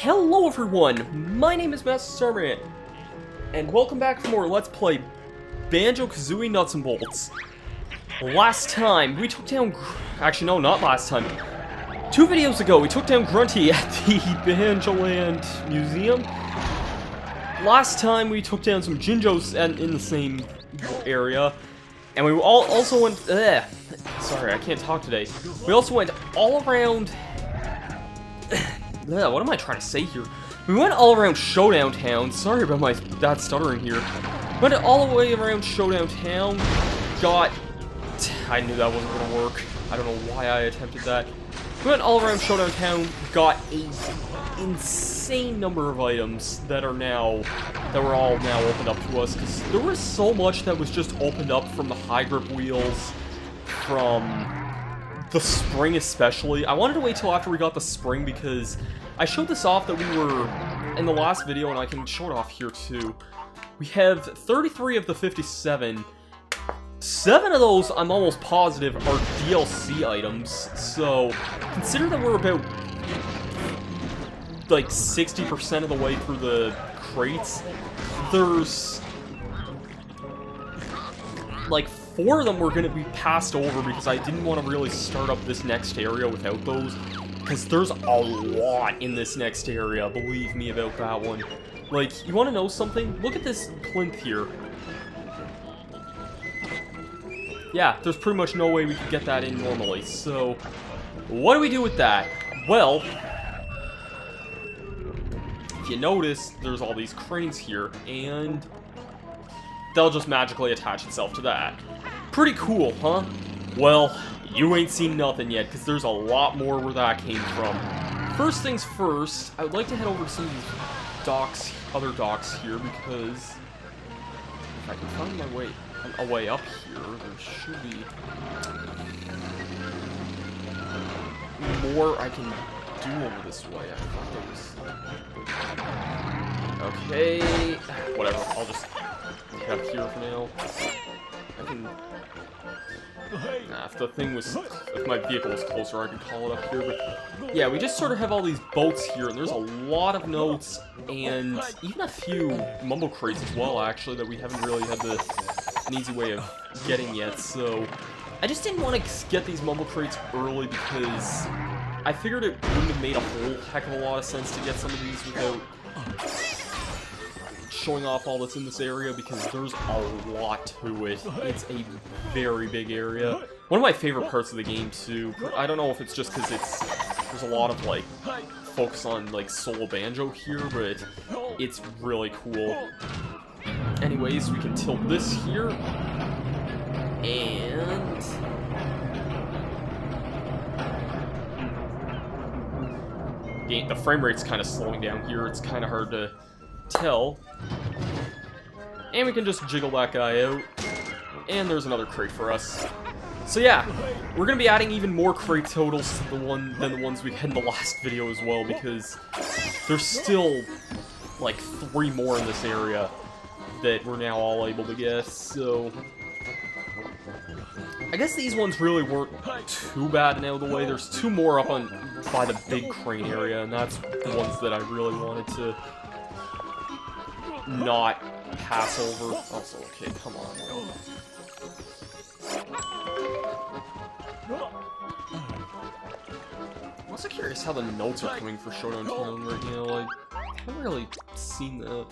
Hello everyone, my name is Masterstarman, and welcome back for more Let's Play Banjo-Kazooie Nuts and Bolts. Last time, we took down... Actually, no, not last time. 2 videos ago, we took down Grunty at the Banjo-Land Museum. Last time, we took down some Jinjos in the same area. And we also went... Sorry, I can't talk today. We also went all around... what am I trying to say here? We went all around Showdown Town. Sorry about my bad stuttering here. Went all the way around Showdown Town. Got... I knew that wasn't going to work. I don't know why I attempted that. We went all around Showdown Town. Got a insane number of items that are now... that were all now opened up to us. Because there was so much that was just opened up from the high grip wheels. From... the spring especially. I wanted to wait till after we got the spring because I showed this off that we were in the last video, and I can show it off here too. We have 33 of the 57. 7 of those, I'm almost positive, are DLC items. So consider that we're about like 60% of the way through the crates. There's like 4 of them were going to be passed over because I didn't want to really start up this next area without those. Because there's a lot in this next area, believe me about that one. Like, you want to know something? Look at this plinth here. Yeah, there's pretty much no way we could get that in normally. So, what do we do with that? Well, if you notice, there's all these cranes here, and they'll just magically attach itself to that. Pretty cool, huh? Well, you ain't seen nothing yet, because there's a lot more where that came from. First things first, I would like to head over to some of these docks, other docks here, because if I can find my way, a way up here, there should be more I can do over this way. I thought there was... Okay, whatever, I'll just head up here for now. I can... Nah, if the thing was... if my vehicle was closer, I could call it up here, but... Yeah, we just sort of have all these boats here, and there's a lot of notes, and even a few mumble crates as well, actually, that we haven't really had an easy way of getting yet, so... I just didn't want to get these mumble crates early because I figured it wouldn't have made a whole heck of a lot of sense to get some of these without showing off all that's in this area, because there's a lot to it. It's a very big area. One of my favorite parts of the game, too. I don't know if it's just because there's a lot of, like, focus on, like, solo banjo here, but it's really cool. Anyways, we can tilt this here, and... the frame rate's kind of slowing down here. It's kind of hard to tell. And we can just jiggle that guy out. And there's another crate for us. So yeah, we're gonna be adding even more crate totals to than the ones we had in the last video as well, because there's still like 3 more in this area that we're now all able to get, so... I guess these ones really weren't too bad and out of the way. There's 2 more up by the big crane area, and that's the ones that I really wanted to not pass over. Also, okay, come on. I'm also curious how the notes are coming for Showdown Town right now. Like, I haven't really seen that.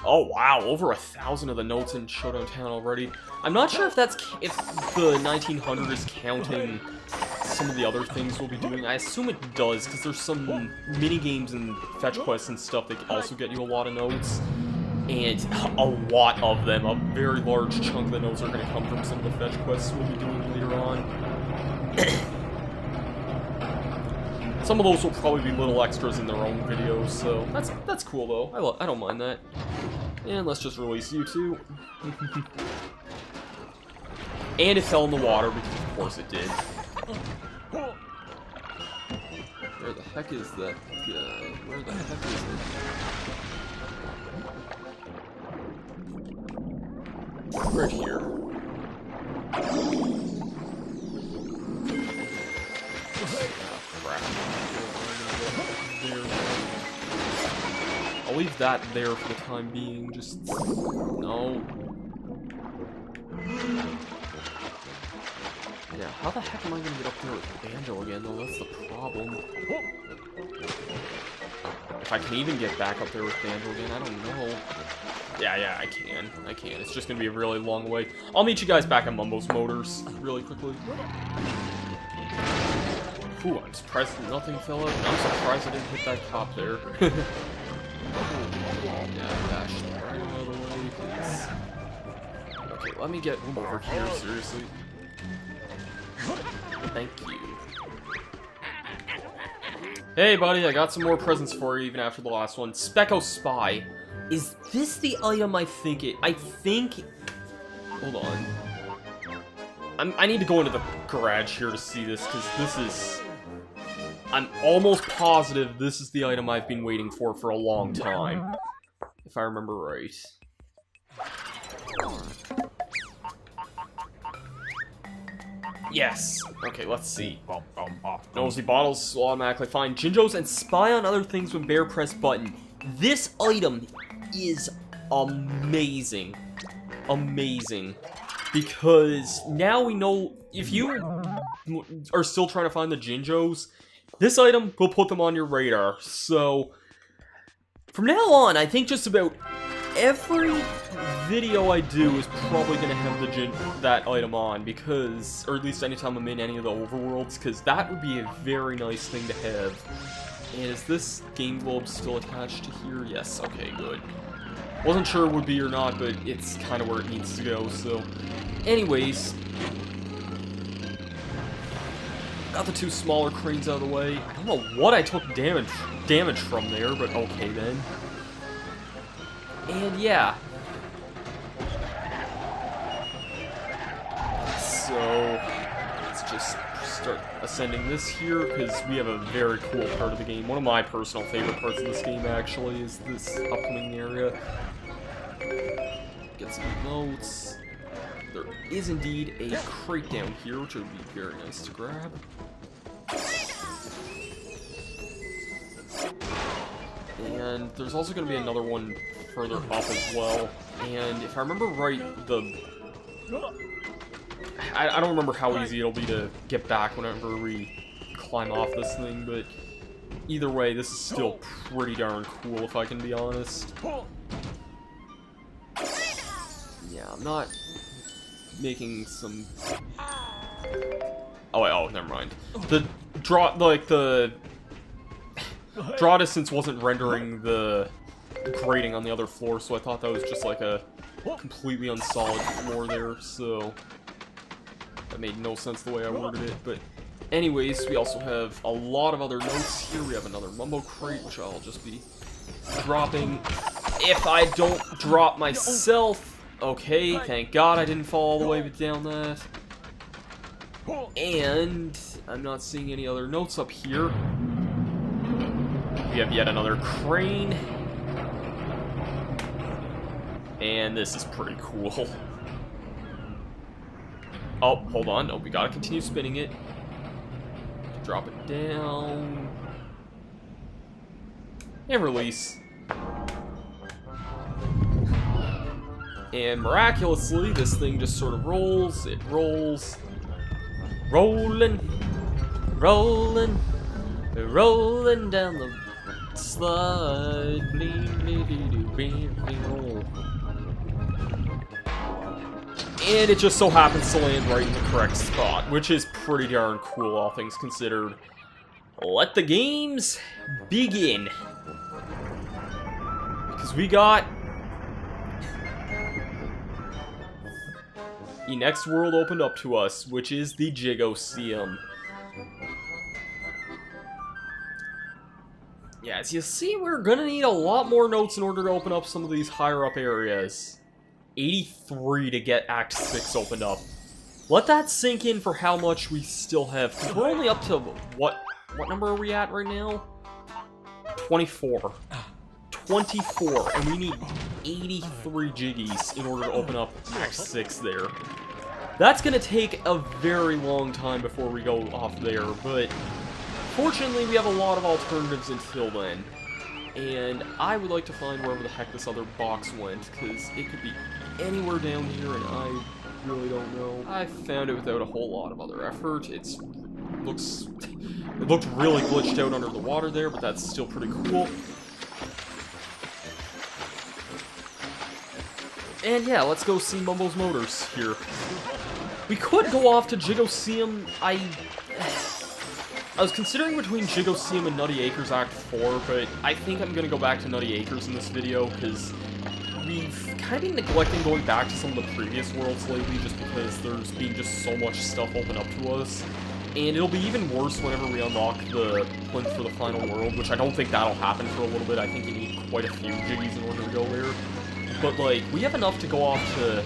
Oh wow, over 1,000 of the notes in Showdown Town already. I'm not sure if the 1900 is counting some of the other things we'll be doing. I assume it does, because there's some mini-games and fetch quests and stuff that also get you a lot of notes. And a lot of them, a very large chunk of the notes are going to come from some of the fetch quests we'll be doing later on. Some of those will probably be little extras in their own videos, so that's cool though. I don't mind that. And let's just release you two. And it fell in the water, because of course it did. Where the heck is that guy? Where the heck is it? Right here. Oh, crap. I'll leave that there for the time being. Just... no. Yeah, how the heck am I gonna get up there with Banjo again, though? That's the problem. If I can even get back up there with Banjo again, I don't know. Yeah, I can. It's just gonna be a really long way. I'll meet you guys back on Mumbo's Motors really quickly. Ooh, I'm surprised nothing fell out. I'm surprised I didn't hit that cop there. Yeah, dash right out of the way, please. Okay, let me get over here, seriously. Thank you. Hey, buddy, I got some more presents for you, even after the last one. Specko Spy. Is this the item I think it... I think... Hold on. I need to go into the garage here to see this, because this is... I'm almost positive this is the item I've been waiting for a long time. If I remember right. Yes! Okay, let's see. Nosy bottles will automatically find Jinjos and spy on other things when bear press button. This item is amazing. Amazing. Because now we know if you are still trying to find the Jinjos, this item will put them on your radar. So, from now on, I think just about every video I do is probably going to have that item on, because, or at least anytime I'm in any of the overworlds, because that would be a very nice thing to have. And is this Game Globe still attached to here? Yes, okay, good. Wasn't sure it would be or not, but it's kind of where it needs to go, so... Anyways... Got the two smaller cranes out of the way. I don't know what I took damage from there, but okay then. And yeah. So, let's just start ascending this here, because we have a very cool part of the game. One of my personal favorite parts of this game, actually, is this upcoming area. Get some notes. There is indeed a crate down here, which would be very nice to grab. And there's also going to be another one further up as well. And if I remember right, I don't remember how easy it'll be to get back whenever we climb off this thing, but either way, this is still pretty darn cool, if I can be honest. Yeah, I'm not making some... Oh, never mind. The draw distance wasn't rendering the grating on the other floor, so I thought that was just like a completely unsolid floor there, so that made no sense the way I worded it. But anyways, we also have a lot of other notes here. We have another Mumbo crate, which I'll just be dropping if I don't drop myself. Okay, thank God I didn't fall all the way down that. And I'm not seeing any other notes up here. We have yet another crane. And this is pretty cool. Oh, hold on. No, we gotta continue spinning it. Drop it down. And release. And miraculously, this thing just sort of rolls. It rolls. Rolling. Rolling. Rolling down the slide. And it just so happens to land right in the correct spot, which is pretty darn cool, all things considered. Let the games begin. Because we got the next world opened up to us, which is the Jiggoseum. Yeah, as you see, we're gonna need a lot more notes in order to open up some of these higher up areas. 83 to get Act 6 opened up. Let that sink in for how much we still have, because we're only up to, what number are we at right now? 24. 24, and we need 83 Jiggies in order to open up Act 6 there. That's gonna take a very long time before we go off there, but fortunately we have a lot of alternatives until then. and I would like to find wherever the heck this other box went, because it could be anywhere down here, and I really don't know. I found it without a whole lot of other effort. It looked really glitched out under the water there, but that's still pretty cool. And yeah, let's go see Mumbo's Motors here. We could go off to Jiggoseum. I was considering between Jiggoseum and Nutty Acres Act 4, but I think I'm gonna go back to Nutty Acres in this video, because we've kind of been neglecting going back to some of the previous worlds lately, just because there's been just so much stuff open up to us. And it'll be even worse whenever we unlock the plinth for the final world, which I don't think that'll happen for a little bit. I think you need quite a few Jiggies in order to go there. But, like, we have enough to go off to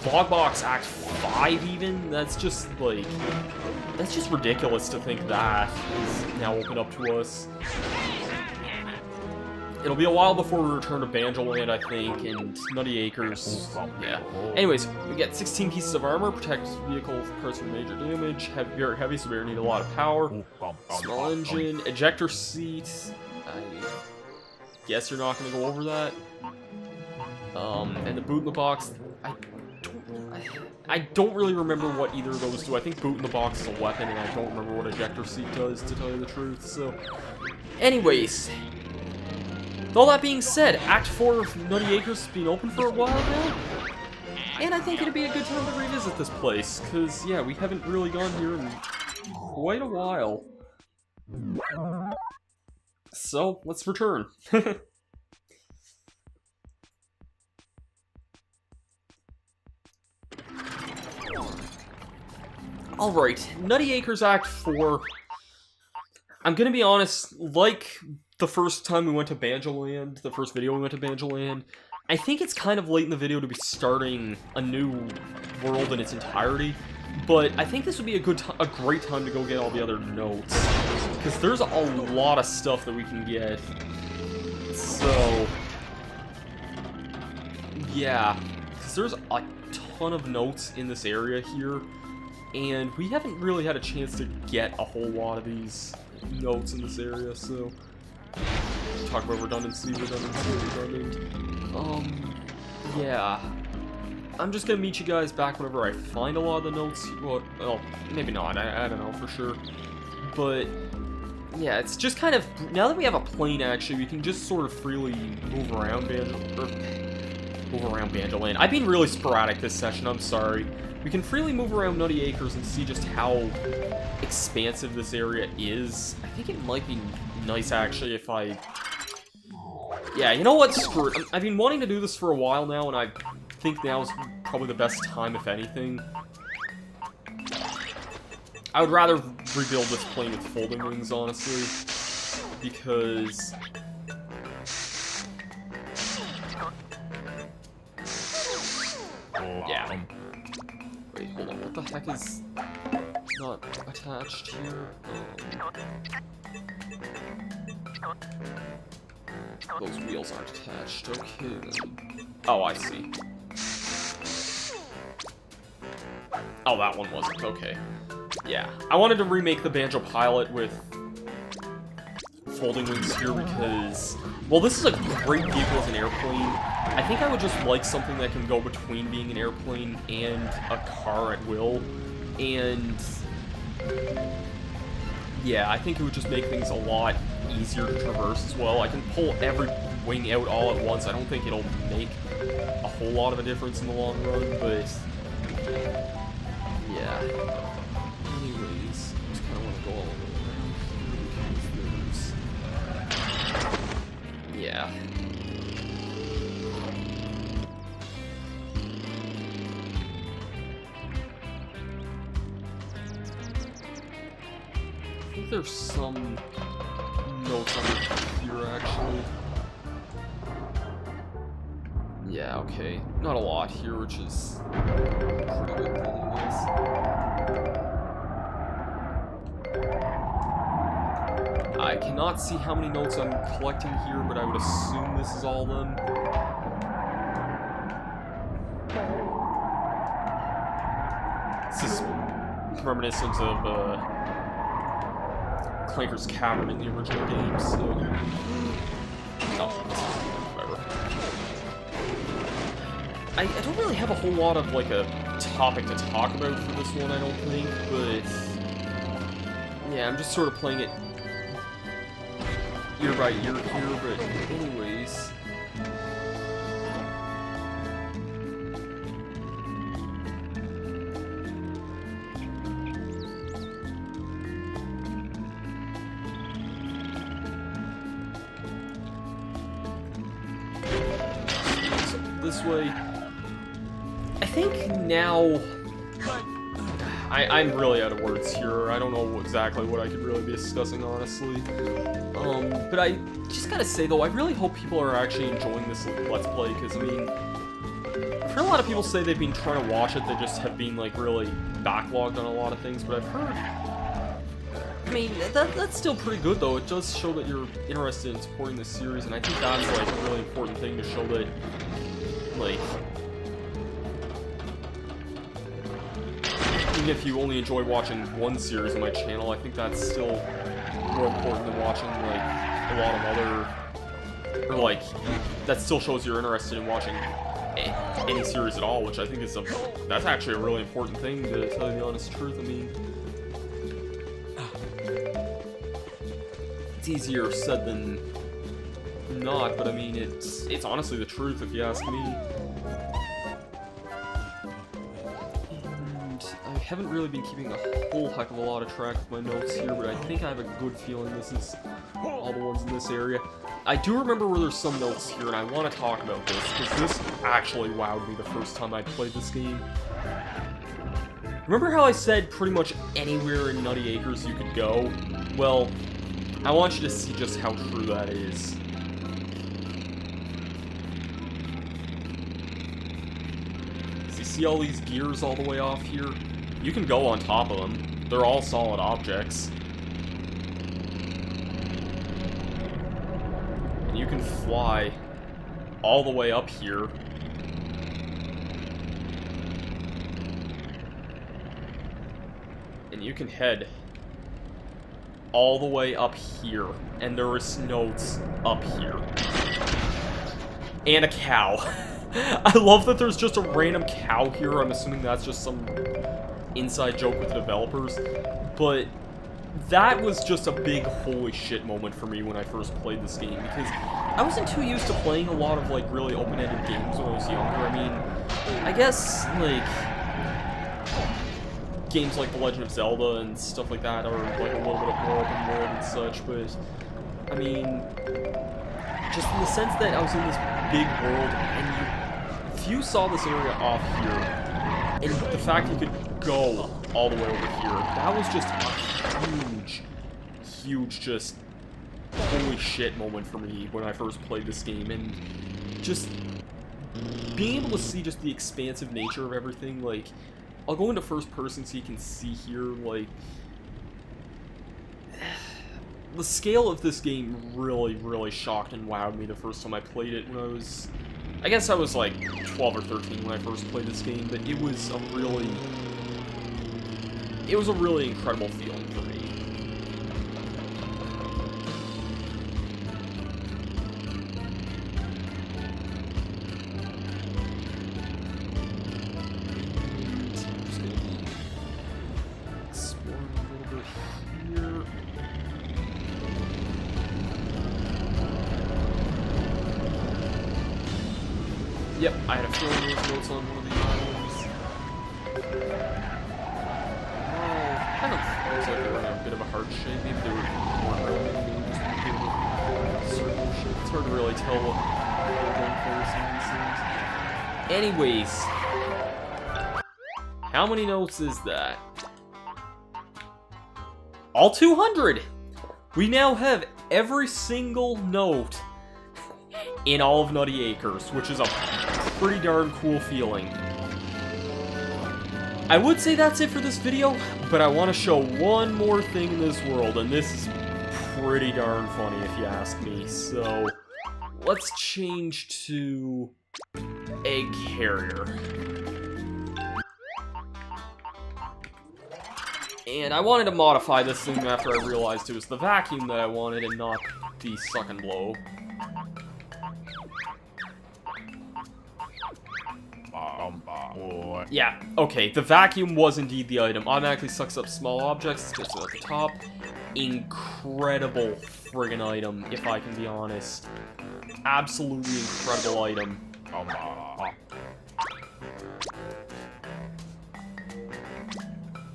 Vlogbox Act 5 even. That's just, like, that's just ridiculous to think that is now open up to us. It'll be a while before we return to Banjo-Land, I think, and Nutty Acres, yeah. Anyways, we get 16 pieces of armor, protect vehicle parts from major damage, very heavy, so we need a lot of power. Small engine, ejector seat, I guess you're not going to go over that. And the boot in the box, I don't really remember what either of those do. I think boot in the box is a weapon, and I don't remember what ejector seat does, to tell you the truth, so. Anyways. With all that being said, Act 4 of Nutty Acres has been open for a while now, and I think it'd be a good time to revisit this place, because, yeah, we haven't really gone here in quite a while. So, let's return. Alright, Nutty Acres Act 4. I'm gonna be honest, like the first time we went to Banjo-Land, the first video we went to Banjo-Land, I think it's kind of late in the video to be starting a new world in its entirety, but I think this would be a great time to go get all the other notes, because there's a lot of stuff that we can get. So, yeah, because there's a ton of notes in this area here, and we haven't really had a chance to get a whole lot of these notes in this area, so talk about redundancy. Yeah. I'm just gonna meet you guys back whenever I find a lot of the notes. Well, maybe not, I don't know for sure. But, yeah, it's just kind of, now that we have a plane, actually, we can just sort of freely move around Banjo-Land. I've been really sporadic this session, I'm sorry. We can freely move around Nutty Acres and see just how expansive this area is. I think it might be nice, actually, if I... Yeah, you know what? Screw it. I've been wanting to do this for a while now, and I think now is probably the best time, if anything. I would rather rebuild this plane with folding wings, honestly, because... Yeah. Wait, hold on, what the heck is not attached here? Those wheels aren't attached, okay then. Oh, I see. Oh, that one wasn't, okay. Yeah, I wanted to remake the Banjo Pilot with folding wings here because, well, this is a great vehicle as an airplane. I think I would just like something that can go between being an airplane and a car at will, and yeah, I think it would just make things a lot easier to traverse as well. I can pull every wing out all at once. I don't think it'll make a whole lot of a difference in the long run, but yeah. Anyways, I just kind of want to go all the way around. Yeah. I think there's some notes on here, actually. Yeah, okay. Not a lot here, which is pretty good, anyways. I cannot see how many notes I'm collecting here, but I would assume this is all of them. This is reminiscent of, Clanker's Cavern in the original game, so... I don't really have a whole lot of, like, a topic to talk about for this one, I don't think, but... yeah, I'm just sort of playing it ear by ear here, but anyways... this way. I think now I'm really out of words here. I don't know exactly what I could really be discussing, honestly. But I just gotta say though, I really hope people are actually enjoying this Let's Play, because I mean, I've heard a lot of people say they've been trying to watch it, they just have been like really backlogged on a lot of things, but I've heard, I mean, that's still pretty good though. It does show that you're interested in supporting this series, and I think that's like a really important thing to show that, like, even if you only enjoy watching one series on my channel, I think that's still more important than watching, like, a lot of other, or, like, that still shows you're interested in watching any series at all, which I think is that's actually a really important thing, to tell you the honest truth. I mean, it's easier said than not, but I mean, it's honestly the truth if you ask me. And I haven't really been keeping a whole heck of a lot of track of my notes here, but I think I have a good feeling this is all the ones in this area. I do remember where there's some notes here, and I want to talk about this, because this actually wowed me the first time I played this game. Remember how I said pretty much anywhere in Nutty Acres you could go? Well, I want you to see just how true that is. See all these gears all the way off here? You can go on top of them. They're all solid objects. And you can fly all the way up here. And you can head all the way up here. And there is notes up here. And a cow. I love that there's just a random cow here. I'm assuming that's just some inside joke with the developers. But that was just a big holy shit moment for me when I first played this game, because I wasn't too used to playing a lot of like really open-ended games when I was younger. I mean, I guess like games like The Legend of Zelda and stuff like that are like a little bit more open world and such, but I mean, just in the sense that I was in this big world, and if you saw this area off here, and the fact you could go all the way over here, that was just a huge, just holy shit moment for me when I first played this game, and just being able to see just the expansive nature of everything. Like, I'll go into first person so you can see here, like, the scale of this game really shocked and wowed me the first time I played it when I was, I guess I was like 12 or 13 when I first played this game, but it was a really incredible feeling for me. I'm just gonna be exploring a little bit here. Yep, I had a feeling there was notes on one of these islands. Kind of looks like they were in a bit of a heart shape. Maybe they were more rounded, maybe just a bit of a circle shape. It's hard to really tell what they're going for with some of these things. Anyways, how many notes is that? All 200! We now have every single note in all of Nutty Acres, which is a pretty darn cool feeling. I would say that's it for this video, but I want to show one more thing in this world, and this is pretty darn funny if you ask me. So, let's change to Egg Carrier. And I wanted to modify this thing after I realized it was the vacuum that I wanted and not the suck and blow. Yeah, okay, the vacuum was indeed the item. Automatically sucks up small objects, just at the top. Incredible friggin' item, if I can be honest. Absolutely incredible item.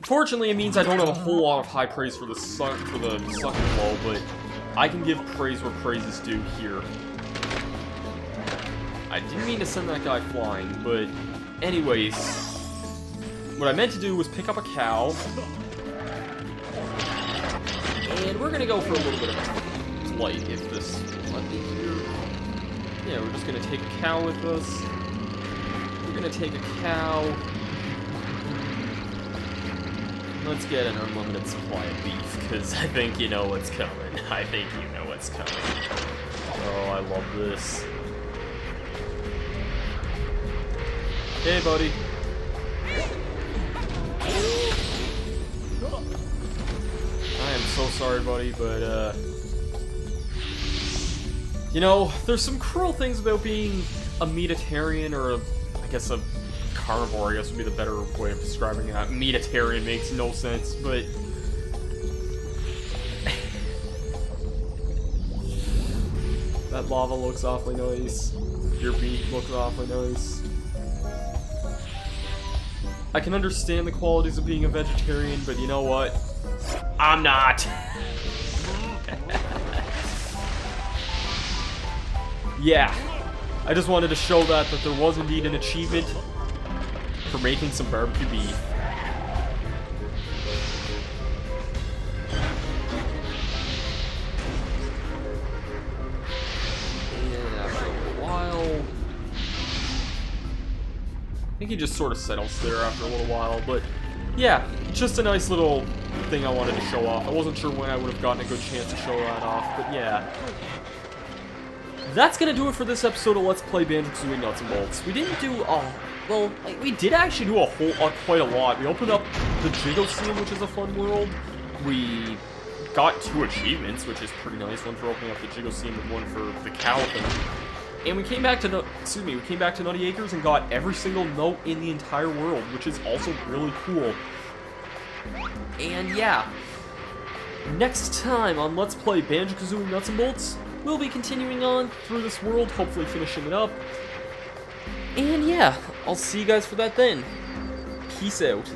Fortunately, it means I don't have a whole lot of high praise for the sucking blow, but I can give praise where praise is due here. I didn't mean to send that guy flying, but anyways, what I meant to do was pick up a cow, and we're gonna go for a little bit of flight if this let me here. Yeah, we're just gonna take a cow with us. We're gonna take a cow. Let's get an unlimited supply of beef, because I think you know what's coming. I think you know what's coming. Oh, I love this. Hey, buddy. I am so sorry, buddy, but, you know, there's some cruel things about being a meatitarian, or I guess a carnivore, I guess would be the better way of describing that. Meatitarian makes no sense, but... that lava looks awfully nice. Your beak looks awfully nice. I can understand the qualities of being a vegetarian, but you know what? I'm not! Yeah. I just wanted to show that there was indeed an achievement for making some barbecue beef. And after a while, I think he just sort of settles there after a little while, but yeah, just a nice little thing I wanted to show off. I wasn't sure when I would have gotten a good chance to show that off, but yeah. That's gonna do it for this episode of Let's Play Banjo-Kazooie Nuts and Bolts. We didn't do, well, we did actually do quite a lot. We opened up the Jiggoseum, which is a fun world. We got 2 achievements, which is pretty nice. One for opening up the Jiggoseum and one for the cow thing. And we came back to Nutty Acres and got every single note in the entire world, which is also really cool. And yeah, next time on Let's Play Banjo-Kazooie Nuts and Bolts, we'll be continuing on through this world, hopefully finishing it up. And yeah, I'll see you guys for that then. Peace out.